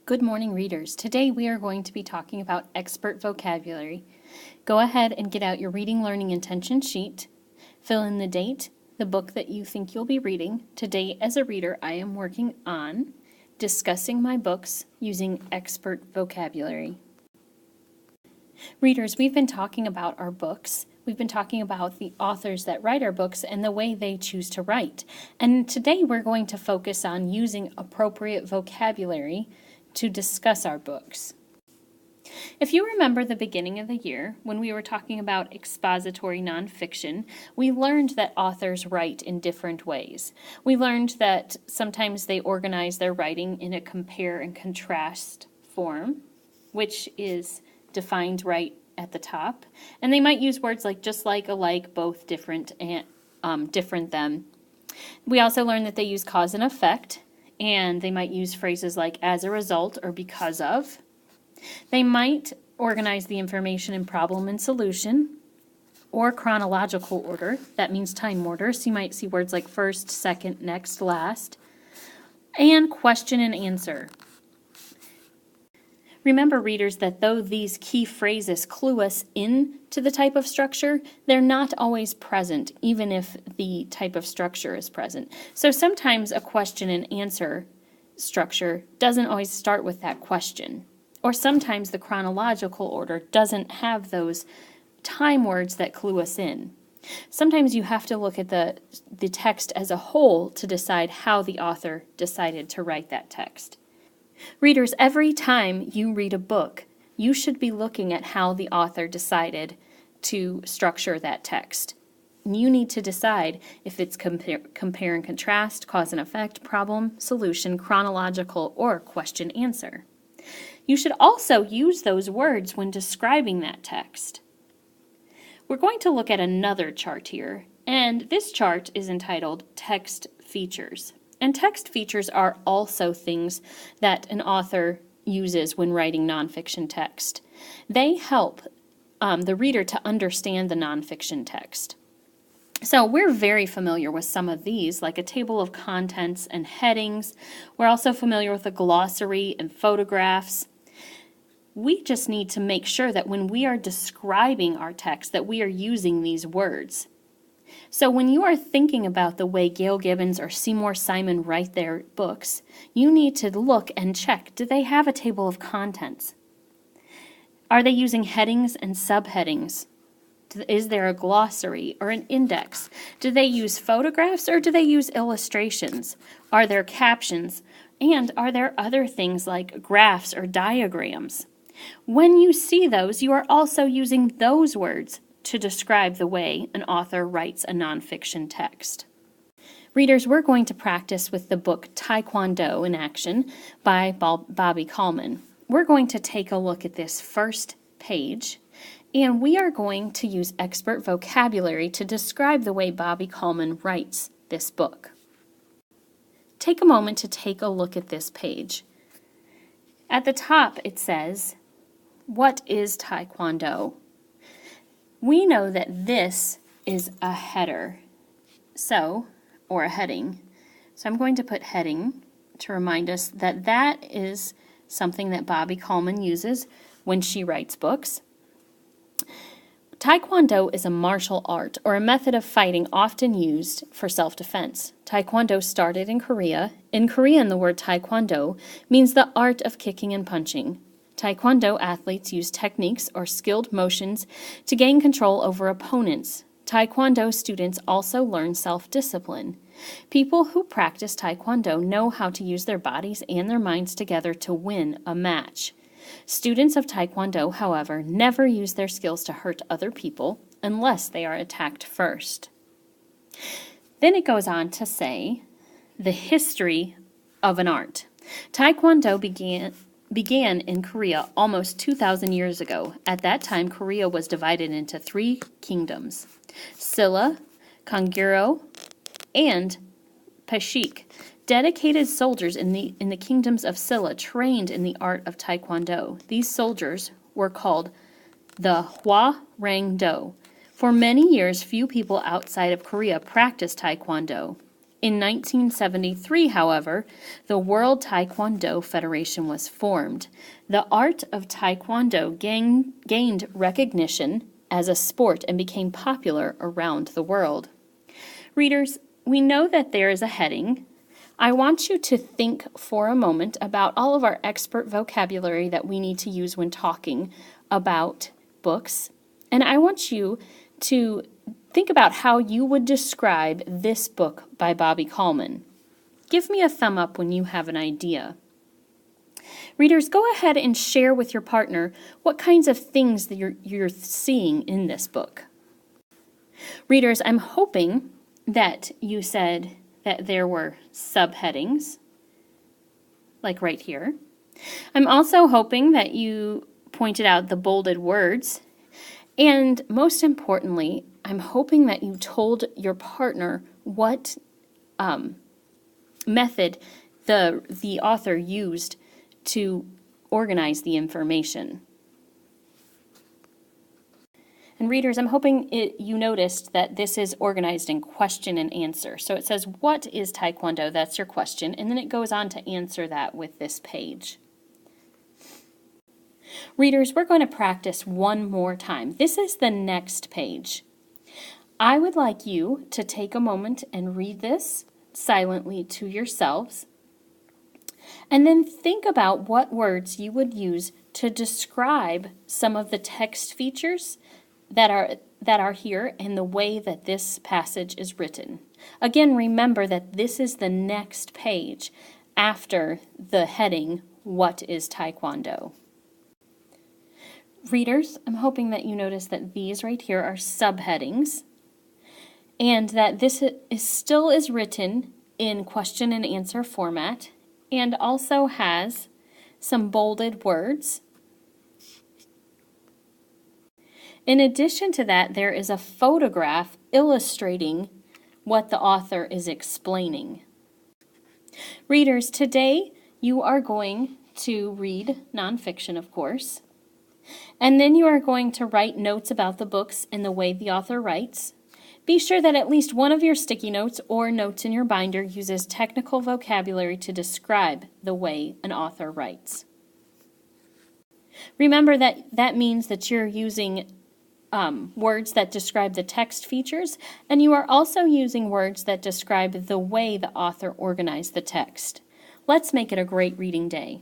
Good morning, readers. Today we are going to be talking about expert vocabulary. Go ahead and get out your reading, learning, intention sheet. Fill in the date, the book that you think you'll be reading. Today, as a reader, I am working on discussing my books using expert vocabulary. Readers, we've been talking about our books. We've been talking about the authors that write our books and the way they choose to write. And today we're going to focus on using appropriate vocabulary to discuss our books. If you remember the beginning of the year, when we were talking about expository nonfiction, we learned that authors write in different ways. We learned that sometimes they organize their writing in a compare and contrast form, which is defined right at the top. And they might use words like just like, alike, both, different, and different than. We also learned that they use cause and effect, and they might use phrases like as a result or because of. They might organize the information in problem and solution or chronological order. That means time order. So you might see words like first, second, next, last. And question and answer. Remember, readers, that though these key phrases clue us into the type of structure, they're not always present, even if the type of structure is present. So sometimes a question and answer structure doesn't always start with that question. Or sometimes the chronological order doesn't have those time words that clue us in. Sometimes you have to look at the text as a whole to decide how the author decided to write that text. Readers, every time you read a book, you should be looking at how the author decided to structure that text. You need to decide if it's compare and contrast, cause and effect, problem, solution, chronological, or question answer. You should also use those words when describing that text. We're going to look at another chart here, and this chart is entitled Text Features. And text features are also things that an author uses when writing nonfiction text. They help the reader to understand the nonfiction text. So we're very familiar with some of these, like a table of contents and headings. We're also familiar with a glossary and photographs. We just need to make sure that when we are describing our text that we are using these words. So when you are thinking about the way Gail Gibbons or Seymour Simon write their books, you need to look and check, do they have a table of contents? Are they using headings and subheadings? Is there a glossary or an index? Do they use photographs or do they use illustrations? Are there captions? And are there other things like graphs or diagrams? When you see those, you are also using those words to describe the way an author writes a nonfiction text. Readers, we're going to practice with the book Taekwondo in Action by Bobby Kallman. We're going to take a look at this first page, and we are going to use expert vocabulary to describe the way Bobby Kallman writes this book. Take a moment to take a look at this page. At the top it says, "What is Taekwondo?" We know that this is a header, or a heading. So I'm going to put heading to remind us that that is something that Bobby Kallman uses when she writes books. Taekwondo is a martial art or a method of fighting often used for self-defense. Taekwondo started in Korea. In Korean, the word Taekwondo means the art of kicking and punching. Taekwondo athletes use techniques or skilled motions to gain control over opponents. Taekwondo students also learn self-discipline. People who practice Taekwondo know how to use their bodies and their minds together to win a match. Students of Taekwondo, however, never use their skills to hurt other people unless they are attacked first. Then it goes on to say the history of an art. Taekwondo began in Korea almost 2,000 years ago. At that time, Korea was divided into 3 kingdoms: Silla, Goguryeo, and Pashik. Dedicated soldiers in the kingdoms of Silla trained in the art of Taekwondo. These soldiers were called the Hwarang-do. For many years, few people outside of Korea practiced Taekwondo. In 1973, however, the World Taekwondo Federation was formed. The art of Taekwondo gained recognition as a sport and became popular around the world. Readers, we know that there is a heading. I want you to think for a moment about all of our expert vocabulary that we need to use when talking about books. And I want you to think about how you would describe this book by Bobby Kallman. Give me a thumb up when you have an idea. Readers, go ahead and share with your partner what kinds of things that you're seeing in this book. Readers, I'm hoping that you said that there were subheadings, like right here. I'm also hoping that you pointed out the bolded words. And most importantly, I'm hoping that you told your partner what method the author used to organize the information. And readers, I'm hoping you noticed that this is organized in question and answer. So it says, what is Taekwondo? That's your question. And then it goes on to answer that with this page. Readers, we're going to practice one more time. This is the next page. I would like you to take a moment and read this silently to yourselves. And then think about what words you would use to describe some of the text features that are here and the way that this passage is written. Again, remember that this is the next page after the heading, What is Taekwondo? Readers, I'm hoping that you notice that these right here are subheadings and that this still is written in question and answer format and also has some bolded words. In addition to that, there is a photograph illustrating what the author is explaining. Readers, today you are going to read nonfiction, of course, and then you are going to write notes about the books and the way the author writes. Be sure that at least one of your sticky notes or notes in your binder uses technical vocabulary to describe the way an author writes. Remember that means that you're using words that describe the text features, and you are also using words that describe the way the author organized the text. Let's make it a great reading day.